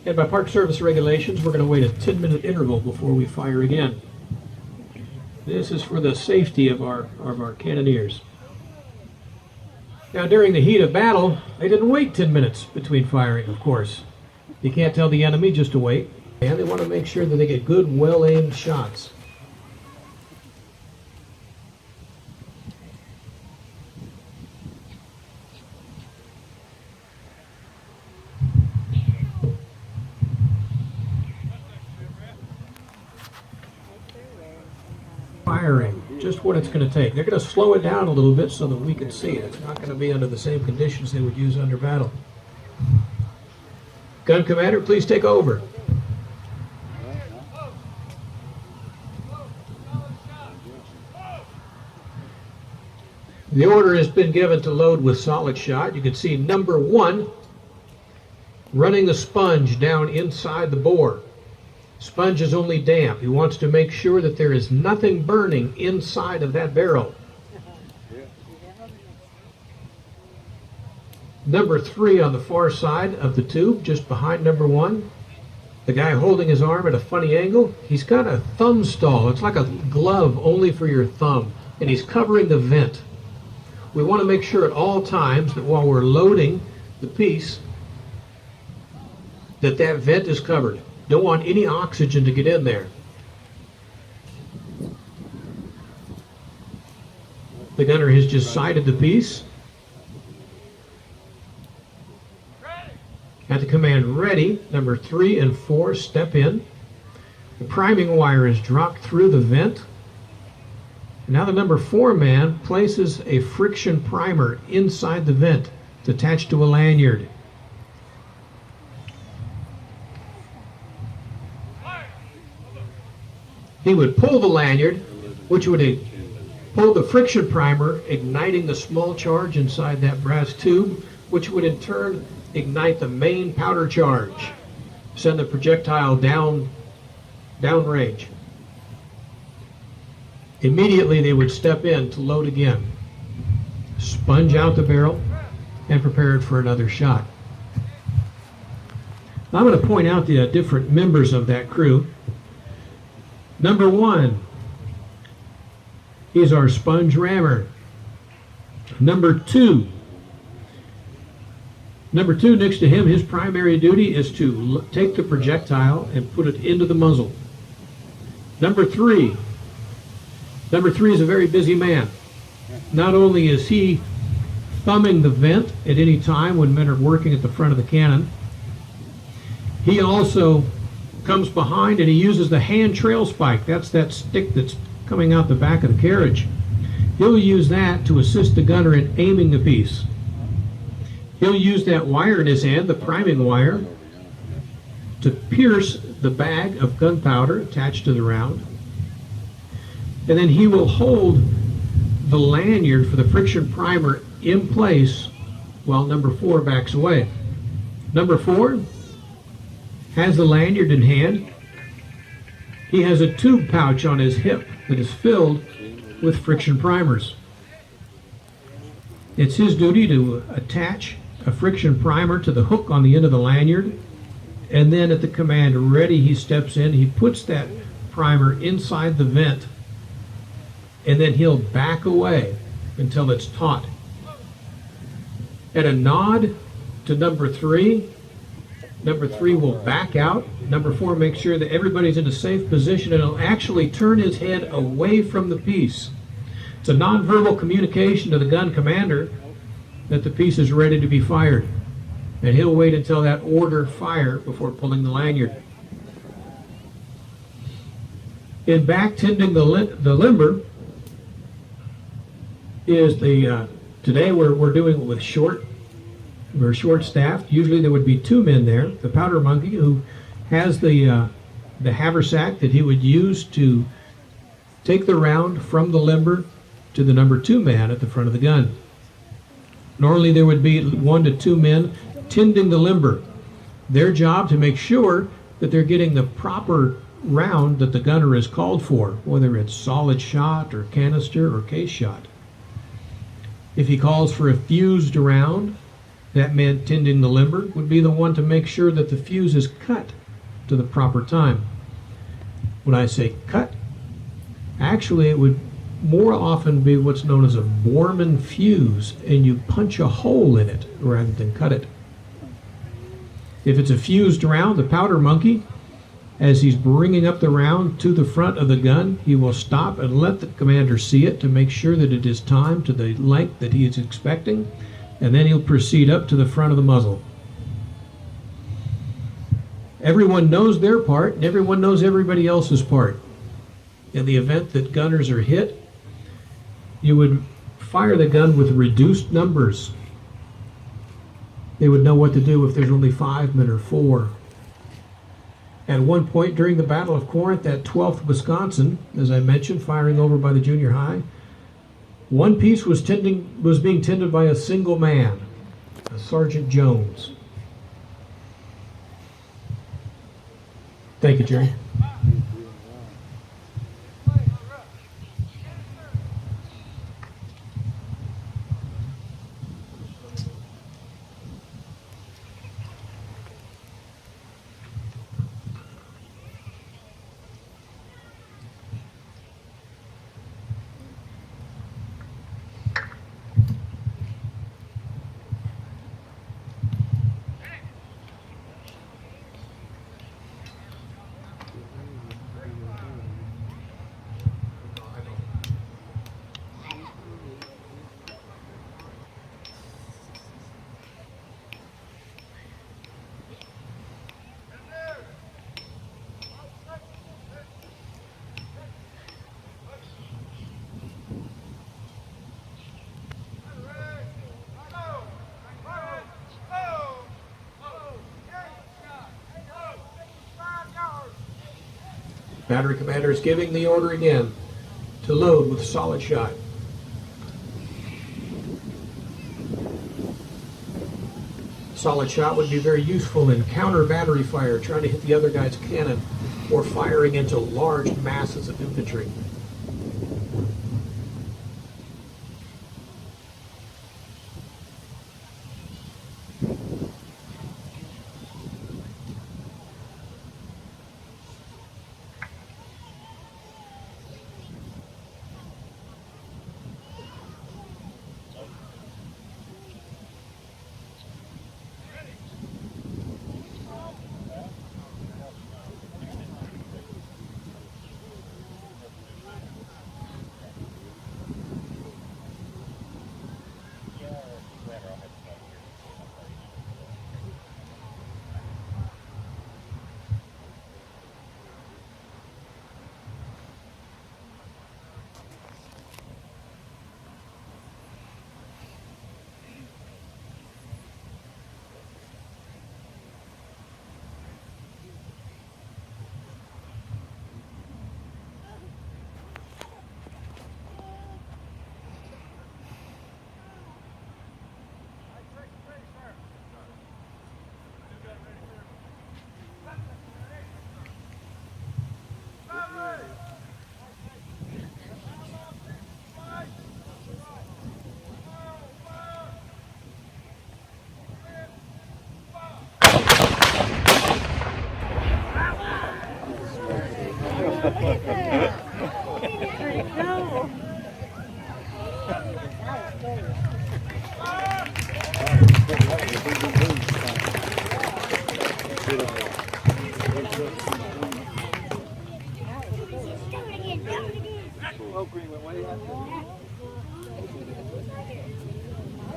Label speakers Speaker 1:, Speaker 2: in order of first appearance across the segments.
Speaker 1: And by Park Service regulations, we're going to wait a 10-minute interval before we fire again. This is for the safety of our cannoneers. Now, during the heat of battle, they didn't wait 10 minutes between firing, of course. You can't tell the enemy just to wait. And they want to make sure that they get good, well-aimed shots. Firing, just what it's going to take. They're going to slow it down a little bit so that we can see it. It's not going to be under the same conditions they would use under battle. Gun commander, please take over. The order has been given to load with solid shot. You can see number 1 running the sponge down inside the bore. Sponge is only damp. He wants to make sure that there is nothing burning inside of that barrel. Number 3 on the far side of the tube, just behind number 1. The guy holding his arm at a funny angle, he's got a thumb stall. It's like a glove only for your thumb, and he's covering the vent. We want to make sure at all times that while we're loading the piece, that vent is covered. Don't want any oxygen to get in there. The gunner has just sighted the piece. At the command ready, number 3 and 4 step in. The priming wire is dropped through the vent. Now the number 4 man places a friction primer inside the vent. It's attached to a lanyard. He would pull the lanyard, which would pull the friction primer, igniting the small charge inside that brass tube, which would in turn ignite the main powder charge, send the projectile downrange. Immediately they would step in to load again, sponge out the barrel, and prepare it for another shot. Now I'm going to point out the different members of that crew. Number 1 is our sponge rammer. Number 2 next to him, his primary duty is to take the projectile and put it into the muzzle. Number 3 is a very busy man. Not only is he thumbing the vent at any time when men are working at the front of the cannon, he also comes behind and he uses the hand trail spike. That's that stick that's coming out the back of the carriage. He'll use that to assist the gunner in aiming the piece. He'll use that wire in his hand, the priming wire, to pierce the bag of gunpowder attached to the round. And then he will hold the lanyard for the friction primer in place while number 4 backs away. Number 4 has the lanyard in hand. He has a tube pouch on his hip that is filled with friction primers. It's his duty to attach a friction primer to the hook on the end of the lanyard, and then at the command ready, he steps in, he puts that primer inside the vent, and then he'll back away until it's taut. At a nod to number 3, number 3 will back out. Number 4 makes sure that everybody's in a safe position, and he'll actually turn his head away from the piece. It's a nonverbal communication to the gun commander that the piece is ready to be fired. And he'll wait until that order fire before pulling the lanyard. In back tending the limber is the, today we're doing it with we're short-staffed. Usually there would be 2 men there. The powder monkey, who has the haversack that he would use to take the round from the limber to the number 2 man at the front of the gun. Normally there would be 1 to 2 men tending the limber. Their job to make sure that they're getting the proper round that the gunner is called for, whether it's solid shot or canister or case shot. If he calls for a fused round, That man tending the limber would be the one to make sure that the fuse is cut to the proper time. When I say cut, actually it would more often be what's known as a Borman fuse, and you punch a hole in it rather than cut it. If it's a fused round, the powder monkey, as he's bringing up the round to the front of the gun, he will stop and let the commander see it to make sure that it is timed to the length that he is expecting, and then he'll proceed up to the front of the muzzle. Everyone knows their part, and everyone knows everybody else's part. In the event that gunners are hit, you would fire the gun with reduced numbers. They would know what to do if there's only 5 men or 4. At one point during the Battle of Corinth at 12th Wisconsin, as I mentioned, firing over by the junior high, one piece was being tended by a single man, a Sergeant Jones. Thank you, Jerry. Battery commander is giving the order again to load with solid shot. Solid shot would be very useful in counter battery fire, trying to hit the other guy's cannon, or firing into large masses of infantry.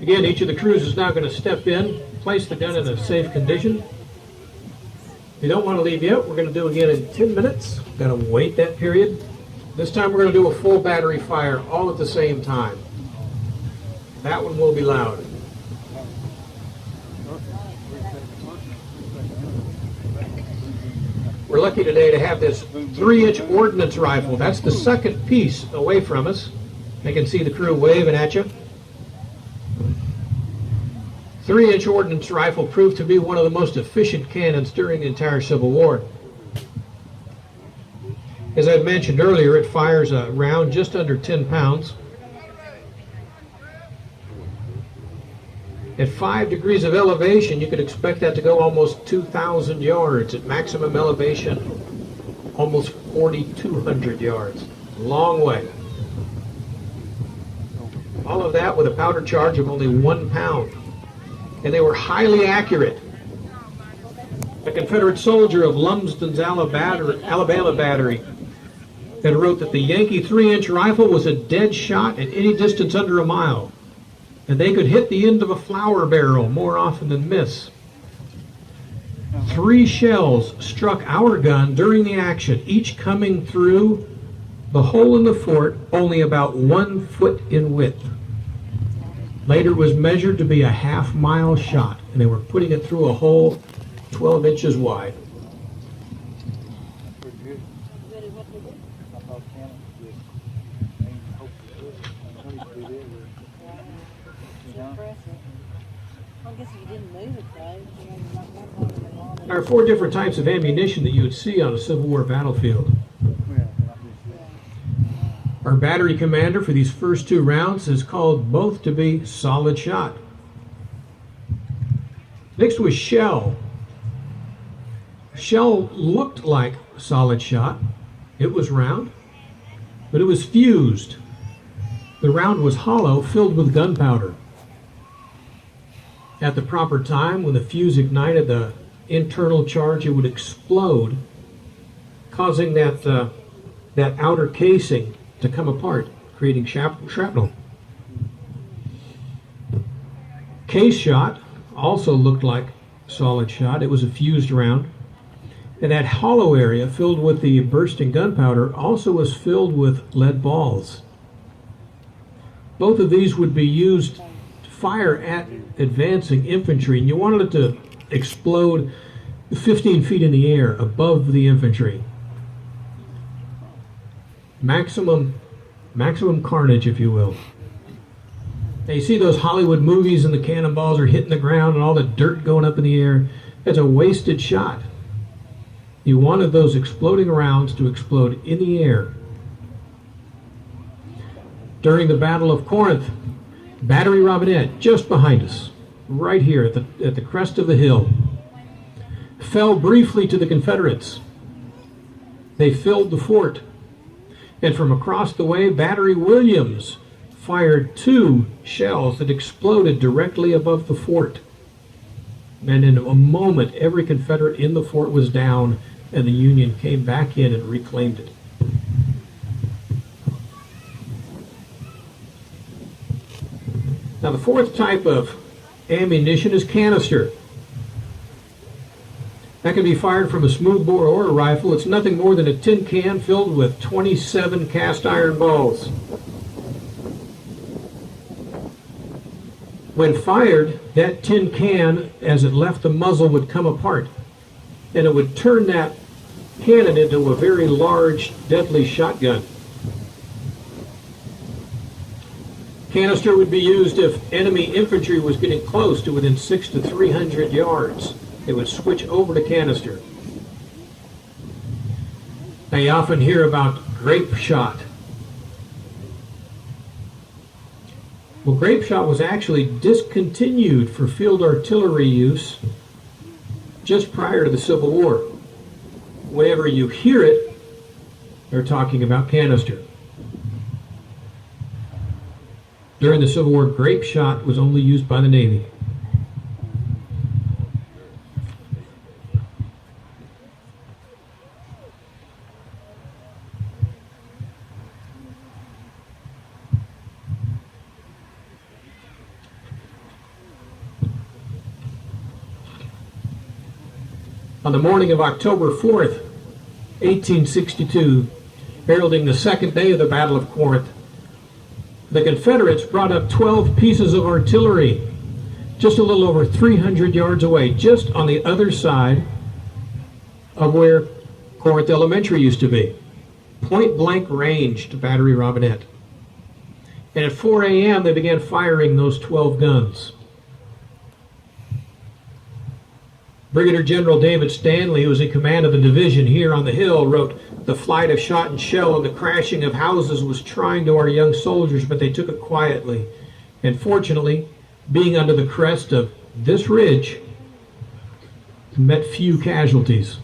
Speaker 1: Again, each of the crews is now going to step in, place the gun in a safe condition. You don't want to leave yet. We're going to do again in 10 minutes. Got to wait that period. This time we're going to do a full battery fire all at the same time. That one will be loud. We're lucky today to have this 3-inch Ordnance Rifle. That's the second piece away from us. I can see the crew waving at you. 3-inch Ordnance Rifle proved to be one of the most efficient cannons during the entire Civil War. As I mentioned earlier, it fires a round just under 10 pounds. At 5 degrees of elevation, you could expect that to go almost 2,000 yards. At maximum elevation, almost 4,200 yards. Long way. All of that with a powder charge of only 1 pound. And they were highly accurate. A Confederate soldier of Lumsden's Alabama battery had wrote that the Yankee 3-inch rifle was a dead shot at any distance under a mile, and they could hit the end of a flour barrel more often than miss. 3 shells struck our gun during the action, each coming through the hole in the fort only about 1 foot in width. Later it was measured to be a half-mile shot, and they were putting it through a hole 12 inches wide. There are 4 different types of ammunition that you would see on a Civil War battlefield. Our battery commander for these first 2 rounds has called both to be solid shot. Next was shell. Shell looked like solid shot. It was round, but it was fused. The round was hollow, filled with gunpowder. At the proper time, when the fuse ignited the internal charge, it would explode, causing that outer casing to come apart, creating shrapnel. Case shot also looked like solid shot. It was a fused round. And that hollow area filled with the bursting gunpowder also was filled with lead balls. Both of these would be used to fire at advancing infantry, and you wanted it to explode 15 feet in the air above the infantry. Maximum carnage, if you will. Now you see those Hollywood movies and the cannonballs are hitting the ground and all the dirt going up in the air. That's a wasted shot. You wanted those exploding rounds to explode in the air. During the Battle of Corinth, Battery Robinette, just behind us, right here at the crest of the hill, fell briefly to the Confederates. They filled the fort. And from across the way, Battery Williams fired 2 shells that exploded directly above the fort. And in a moment, every Confederate in the fort was down, and the Union came back in and reclaimed it. Now, the 4th type of ammunition is canister. That can be fired from a smoothbore or a rifle. It's nothing more than a tin can filled with 27 cast iron balls. When fired, that tin can, as it left the muzzle, would come apart, and it would turn that cannon into a very large, deadly shotgun. Canister would be used if enemy infantry was getting close to within 600 to 300 yards. They would switch over to canister. Now you often hear about grape shot. Well, grape shot was actually discontinued for field artillery use just prior to the Civil War. Whenever you hear it, they're talking about canister. During the Civil War, grape shot was only used by the Navy. On the morning of October 4th, 1862, heralding the 2nd day of the Battle of Corinth, the Confederates brought up 12 pieces of artillery just a little over 300 yards away, just on the other side of where Corinth Elementary used to be. Point blank range to Battery Robinette. And at 4 a.m. they began firing those 12 guns. Brigadier General David Stanley, who was in command of the division here on the hill, wrote, "The flight of shot and shell and the crashing of houses was trying to our young soldiers, but they took it quietly. And fortunately, being under the crest of this ridge, met few casualties.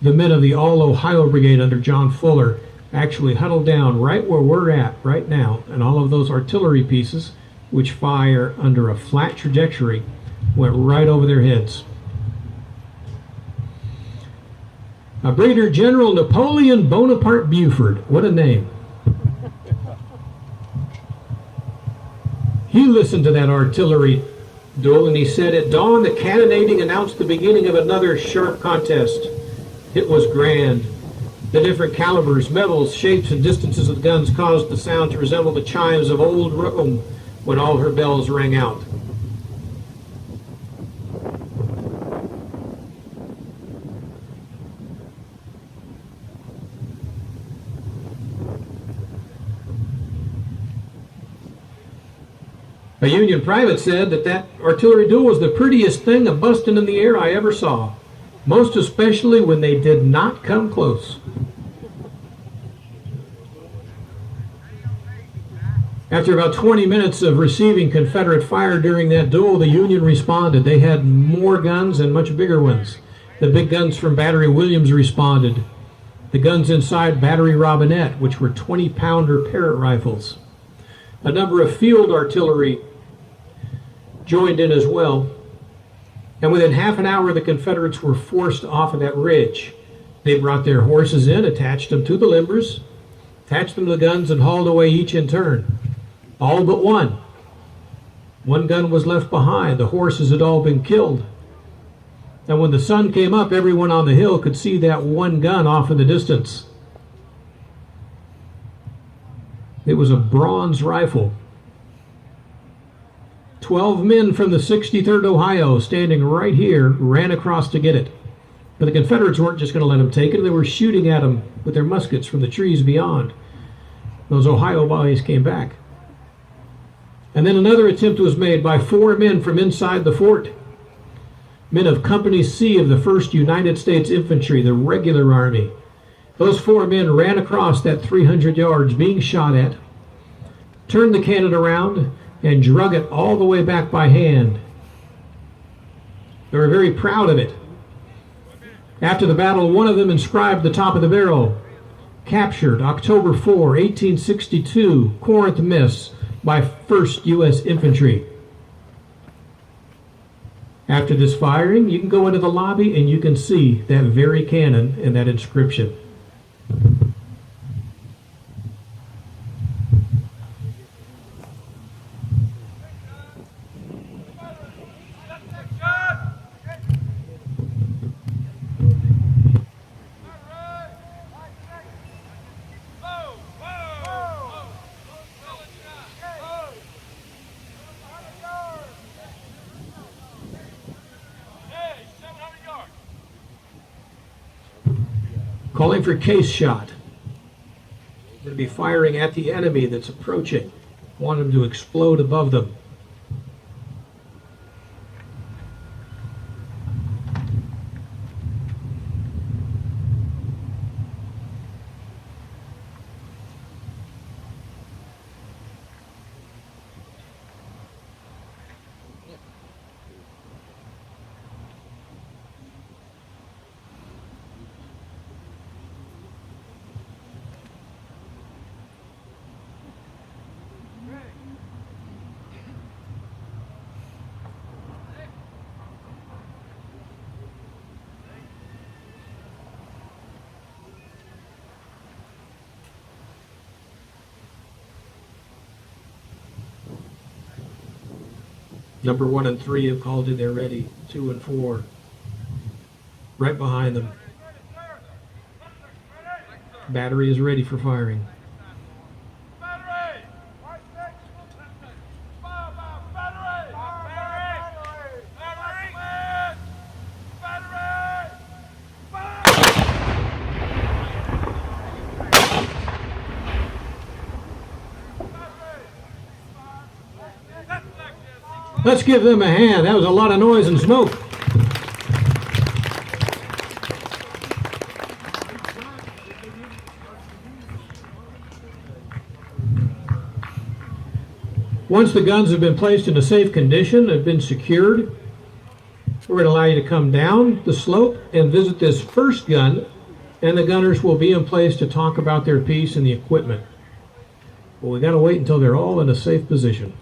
Speaker 1: The men of the All-Ohio Brigade under John Fuller actually huddled down right where we're at right now, and all of those artillery pieces, which fire under a flat trajectory, went right over their heads. Brigadier General Napoleon Bonaparte Buford, what a name. He listened to that artillery duel, and he said, "At dawn, the cannonading announced the beginning of another sharp contest. It was grand. The different calibers, metals, shapes, and distances of the guns caused the sound to resemble the chimes of old Rome when all her bells rang out." A Union private said that artillery duel was the prettiest thing a-bustin' in the air I ever saw, most especially when they did not come close. After about 20 minutes of receiving Confederate fire during that duel, the Union responded. They had more guns and much bigger ones. The big guns from Battery Williams responded. The guns inside Battery Robinette, which were 20-pounder Parrott rifles. A number of field artillery joined in as well. And within half an hour, the Confederates were forced off of that ridge. They brought their horses in, attached them to the limbers, attached them to the guns, and hauled away each in turn. All but one. One gun was left behind. The horses had all been killed. And when the sun came up, everyone on the hill could see that one gun off in the distance. It was a bronze rifle. 12 men from the 63rd Ohio, standing right here, ran across to get it. But the Confederates weren't just going to let them take it. They were shooting at them with their muskets from the trees beyond. Those Ohio boys came back. And then another attempt was made by 4 men from inside the fort. Men of Company C of the 1st United States Infantry, the regular army. Those 4 men ran across that 300 yards being shot at, turned the cannon around, and drug it all the way back by hand. They were very proud of it. After the battle, one of them inscribed the top of the barrel, "Captured October 4, 1862, Corinth, Miss, by 1st U.S. Infantry." After this firing, you can go into the lobby and you can see that very cannon and that inscription. Calling for case shot. We're going to be firing at the enemy that's approaching. Want them to explode above them. Number 1 and 3 have called in. They're ready. 2 and 4. Right behind them. Battery is ready for firing. Let's give them a hand. That was a lot of noise and smoke. Once the guns have been placed in a safe condition, have been secured, we're going to allow you to come down the slope and visit this first gun, and the gunners will be in place to talk about their piece and the equipment. Well, we got to wait until they're all in a safe position.